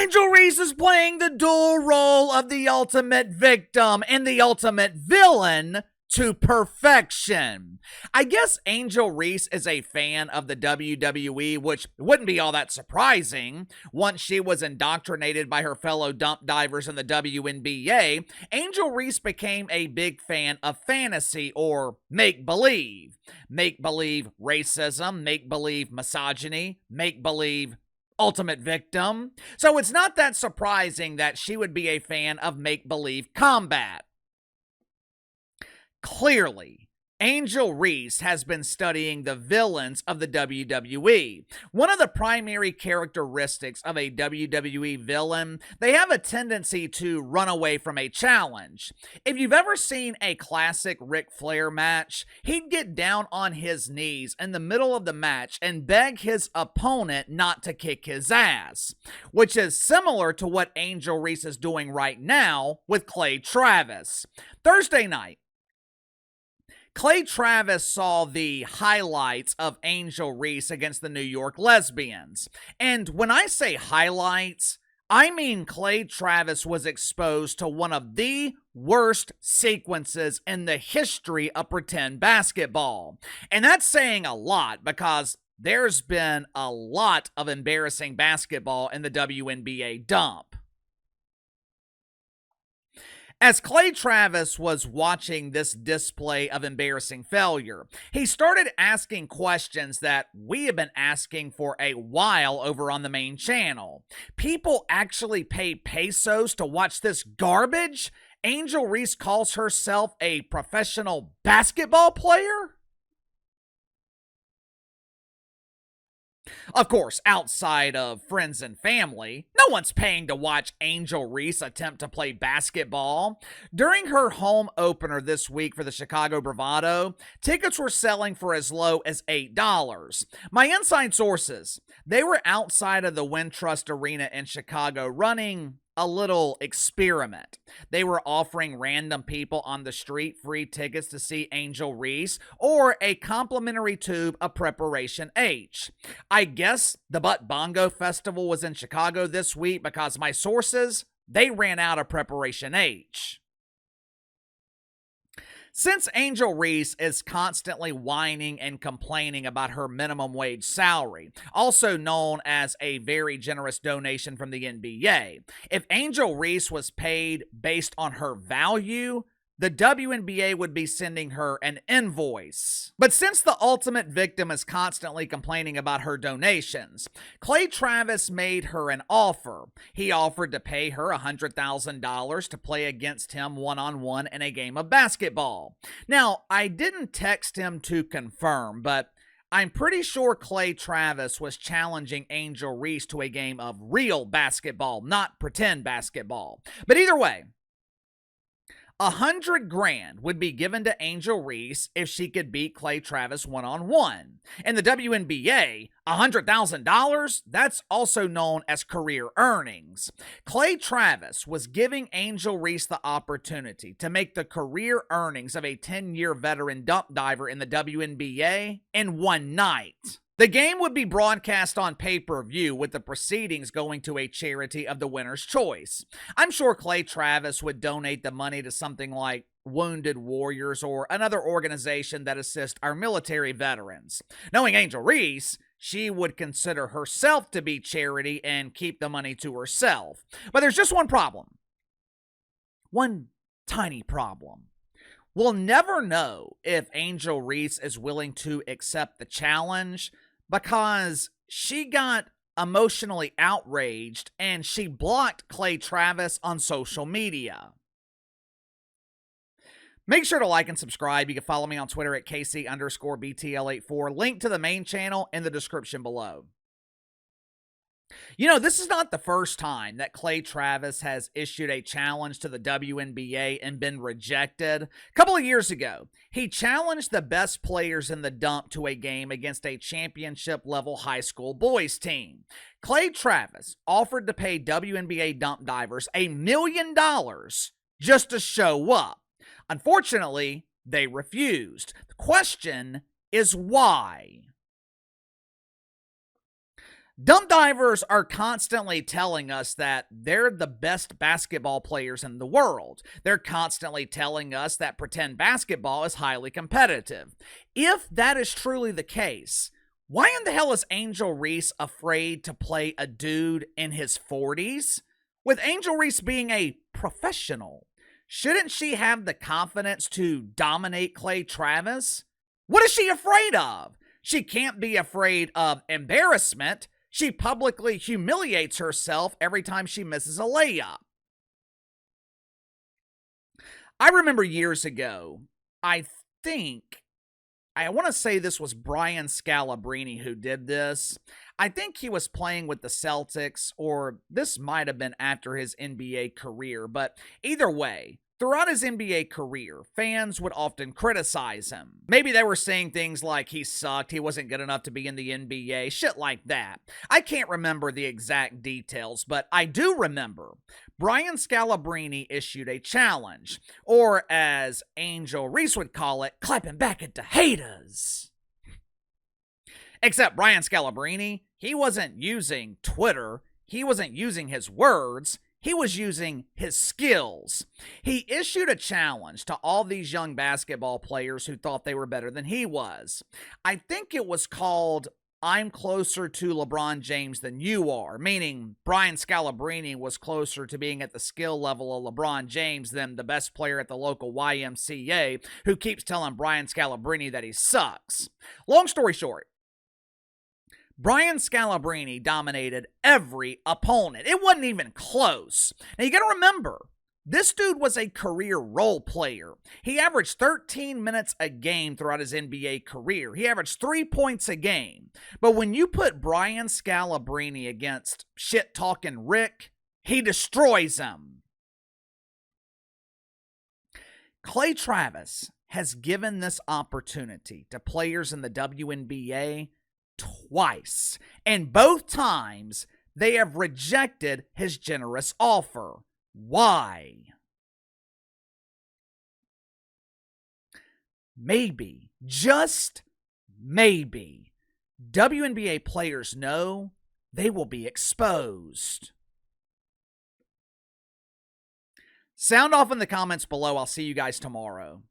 Angel Reese is playing the dual role of the ultimate victim and the ultimate villain to perfection. I guess Angel Reese is a fan of the WWE, which wouldn't be all that surprising. Once she was indoctrinated by her fellow dump divers in the WNBA, Angel Reese became a big fan of fantasy or make-believe. Make-believe racism, make-believe misogyny, make-believe ultimate victim. So it's not that surprising that she would be a fan of make-believe combat. Clearly, Angel Reese has been studying the villains of the WWE. One of the primary characteristics of a WWE villain, they have a tendency to run away from a challenge. If you've ever seen a classic Ric Flair match, he'd get down on his knees in the middle of the match and beg his opponent not to kick his ass, which is similar to what Angel Reese is doing right now with Clay Travis. Thursday night, Clay Travis saw the highlights of Angel Reese against the New York Lesbians. And when I say highlights, I mean Clay Travis was exposed to one of the worst sequences in the history of pretend basketball. And that's saying a lot because there's been a lot of embarrassing basketball in the WNBA dump. As Clay Travis was watching this display of embarrassing failure, he started asking questions that we have been asking for a while over on the main channel. People actually pay pesos to watch this garbage? Angel Reese calls herself a professional basketball player? Of course, outside of friends and family, no one's paying to watch Angel Reese attempt to play basketball. During her home opener this week for the Chicago Bravado, tickets were selling for as low as $8. My inside sources, they were outside of the Wintrust Arena in Chicago running a little experiment. They were offering random people on the street free tickets to see Angel Reese or a complimentary tube of Preparation H. I guess the Butt Bongo Festival was in Chicago this week because my sources, they ran out of Preparation H. Since Angel Reese is constantly whining and complaining about her minimum wage salary, also known as a very generous donation from the NBA, if Angel Reese was paid based on her value, the WNBA would be sending her an invoice. But since the ultimate victim is constantly complaining about her donations, Clay Travis made her an offer. He offered to pay her $100,000 to play against him one-on-one in a game of basketball. Now, I didn't text him to confirm, but I'm pretty sure Clay Travis was challenging Angel Reese to a game of real basketball, not pretend basketball. But either way, $100,000 would be given to Angel Reese if she could beat Clay Travis one-on-one. In the WNBA, $100,000, that's also known as career earnings. Clay Travis was giving Angel Reese the opportunity to make the career earnings of a 10-year veteran dump diver in the WNBA in one night. The game would be broadcast on pay-per-view with the proceedings going to a charity of the winner's choice. I'm sure Clay Travis would donate the money to something like Wounded Warriors or another organization that assists our military veterans. Knowing Angel Reese, she would consider herself to be charity and keep the money to herself. But there's just one problem. One tiny problem. We'll never know if Angel Reese is willing to accept the challenge because she got emotionally outraged and she blocked Clay Travis on social media. Make sure to like and subscribe. You can follow me on Twitter at KC_BTL84. Link to the main channel in the description below. You know, this is not the first time that Clay Travis has issued a challenge to the WNBA and been rejected. A couple of years ago, he challenged the best players in the dump to a game against a championship-level high school boys team. Clay Travis offered to pay WNBA dump divers $1 million just to show up. Unfortunately, they refused. The question is why? Dump divers are constantly telling us that they're the best basketball players in the world. They're constantly telling us that pretend basketball is highly competitive. If that is truly the case, why in the hell is Angel Reese afraid to play a dude in his 40s? With Angel Reese being a professional, shouldn't she have the confidence to dominate Clay Travis? What is she afraid of? She can't be afraid of embarrassment. She publicly humiliates herself every time she misses a layup. I remember years ago, I want to say this was Brian Scalabrini who did this. I think he was playing with the Celtics, or this might have been after his NBA career, but either way, throughout his NBA career, fans would often criticize him. Maybe they were saying things like he sucked, he wasn't good enough to be in the NBA, shit like that. I can't remember the exact details, but I do remember Brian Scalabrini issued a challenge, or as Angel Reese would call it, clapping back at the haters. Except Brian Scalabrini, he wasn't using Twitter, he wasn't using his words, he was using his skills. He issued a challenge to all these young basketball players who thought they were better than he was. I think it was called I'm closer to LeBron James than you are, meaning Brian Scalabrini was closer to being at the skill level of LeBron James than the best player at the local YMCA who keeps telling Brian Scalabrini that he sucks. Long story short, Brian Scalabrini dominated every opponent. It wasn't even close. Now you got to remember, this dude was a career role player. He averaged 13 minutes a game throughout his NBA career. He averaged 3 points a game. But when you put Brian Scalabrini against shit-talking Rick, he destroys him. Clay Travis has given this opportunity to players in the WNBA twice, and both times they have rejected his generous offer. Why? Maybe, just maybe, WNBA players know they will be exposed. Sound off in the comments below. I'll see you guys tomorrow.